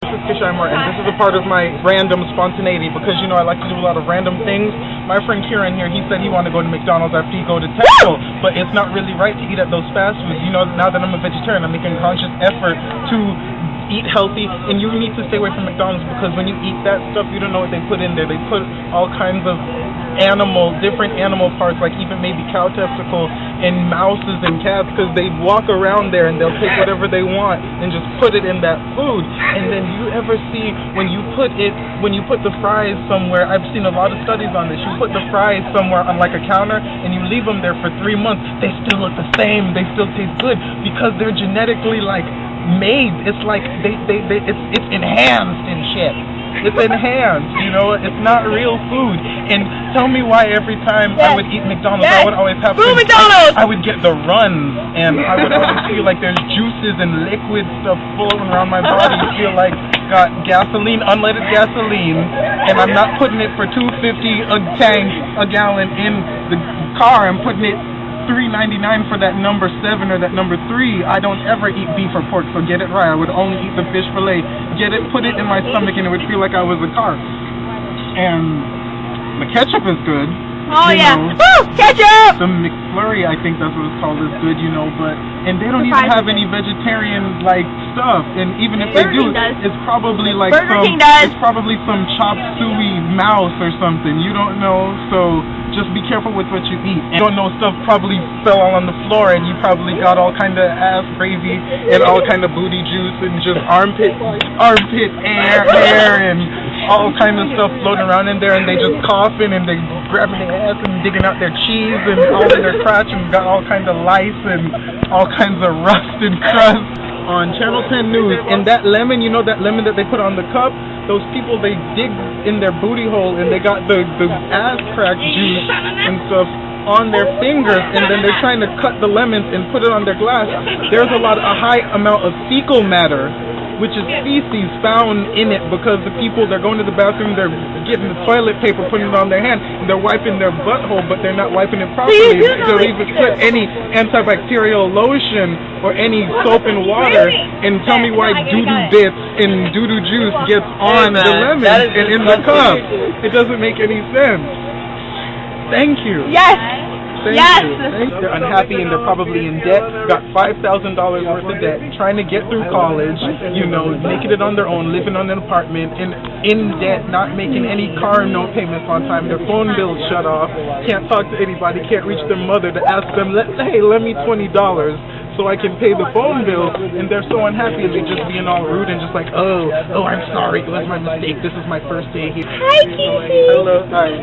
This is Kishi, this is a part of my random spontaneity because, you know, I like to do a lot of random things. My friend Kieran here, he said he wanted to go to McDonald's after he go to Tesco, but it's not really right to eat at those fast foods. You know, now that I'm a vegetarian, I'm making conscious effort to eat healthy, and you need to stay away from McDonald's because when you eat that stuff, you don't know what they put in there. They put all kinds of different animal parts, like even maybe cow testicle and mouses and cats, because they walk around there and they'll take whatever they want and just put it in that food. And then you ever see when you put the fries somewhere, I've seen a lot of studies on this, you put the fries somewhere on like a counter and you leave them there for 3 months, they still look the same, they still taste good because they're genetically like made. It's like it's enhanced and shit. It's enhanced, you know, it's not real food. And tell me why every time I would eat McDonald's, I would always have I would get the runs, and I would always feel like there's juices and liquid stuff flowing around my body. You feel like got gasoline, unleaded gasoline, and I'm not putting it for $2.50 a gallon in the car. I'm putting it $3.99 for that number 7 or that number 3. I don't ever eat beef or pork, so get it right. I would only eat the fish fillet. Get it, put it in my stomach, and it would feel like I was a carb. And the ketchup is good. Oh yeah, woo, ketchup! The McFlurry, I think that's what it's called, is good, you know, and they don't even have any vegetarian like stuff. And even if they do, it's probably like it's probably some chop suey mouse or something. You don't know, so just be careful with what you eat. And you don't know, stuff probably fell all on the floor, and you probably got all kind of ass gravy and all kind of booty juice and just armpit air and all kind of stuff floating around in there, and they just coughing and they grabbing their ass and digging out their cheese and all in their crotch and got all kinds of lice and all kinds of rust and crust. On Channel 10 News, and that lemon, you know that lemon that they put on the cup, those people, they dig in their booty hole and they got the ass crack juice and stuff on their fingers, and then they're trying to cut the lemons and put it on their glass. There's a high amount of fecal matter, which is feces found in it, because the people, they're going to the bathroom, they're getting the toilet paper, putting it on their hand, and they're wiping their butthole, but they're not wiping it properly. They'll even put any antibacterial lotion or any soap and water, and tell me why doo-doo bits and doo-doo juice gets on the lemon and in the cup. It doesn't make any sense. Thank you. Yes. Thank you. They're unhappy and they're probably in debt. Got $5,000 worth of debt, trying to get through college, you know, making it on their own, living on an apartment, in debt, not making any car note payments on time. Their phone bill's shut off. Can't talk to anybody. Can't reach their mother to ask them, hey, lend me $20 so I can pay the phone bill. And they're so unhappy, and they just being all rude and just like, oh, I'm sorry, it was my mistake. This is my first day here. Hi, Kishi. Hello. Hi.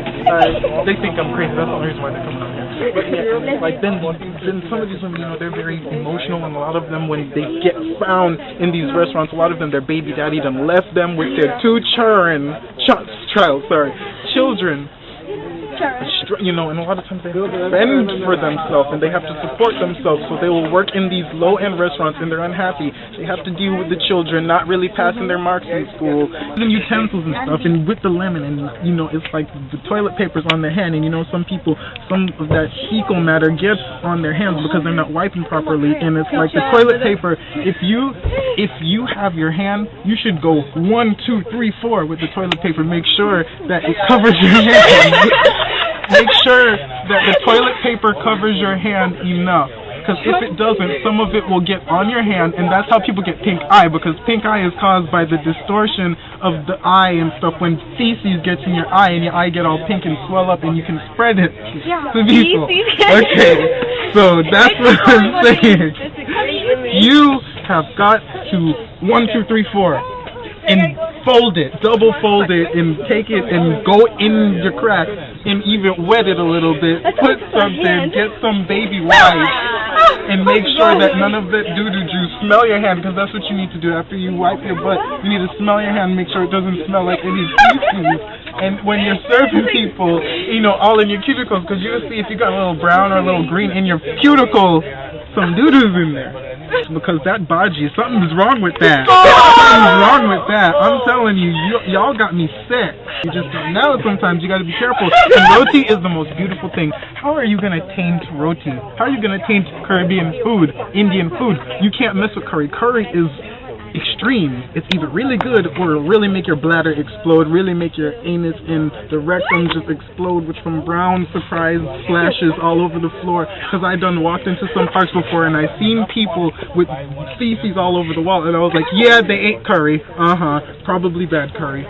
They think I'm crazy. That's the only reason why they're coming out here. But yeah, like then some of these women, you know, they're very emotional, and a lot of them, when they get found in these restaurants, a lot of them, their baby daddy done left them with their 2 children, you know, and a lot of times they have to fend for themselves and they have to support themselves, so they will work in these low-end restaurants and they're unhappy. They have to deal with the children not really passing their marks in school, and utensils and stuff, and with the lemon, and you know, it's like the toilet paper's on their hand, and you know, some people, some of that fecal matter gets on their hands because they're not wiping properly, and it's like the toilet paper, if you have your hand, you should go 1, 2, 3, 4 with the toilet paper. Make sure that it covers your hand. Make sure that the toilet paper covers your hand enough, because if it doesn't, some of it will get on your hand, and that's how people get pink eye, because pink eye is caused by the distortion of the eye and stuff when feces gets in your eye, and your eye get all pink and swell up, and you can spread it to people. Okay, so that's what I'm saying. You have got to 1, 2, 3, 4. And fold it, double fold it, and take it and go in your crack and even wet it a little bit. Put something, get some baby wipes, and make sure that none of that doo-doo juice. Smell your hand, because that's what you need to do after you wipe your butt. You need to smell your hand, make sure it doesn't smell like any feces. And when you're serving people, you know, all in your cuticles, because you'll see if you got a little brown or a little green in your cuticle, some doo-doo's in there. Because that baji, something's wrong with that. Something's wrong with that. I'm telling you, y'all got me sick. You just don't know sometimes. You got to be careful. And roti is the most beautiful thing. How are you going to taint roti? How are you going to taint Caribbean food, Indian food? You can't mess with curry. Curry is extreme. It's either really good or really make your bladder explode, really make your anus and the rectum just explode with some brown surprise splashes all over the floor. Because I done walked into some parks before and I seen people with feces all over the wall, and I was like, yeah, they ate curry. Probably bad curry.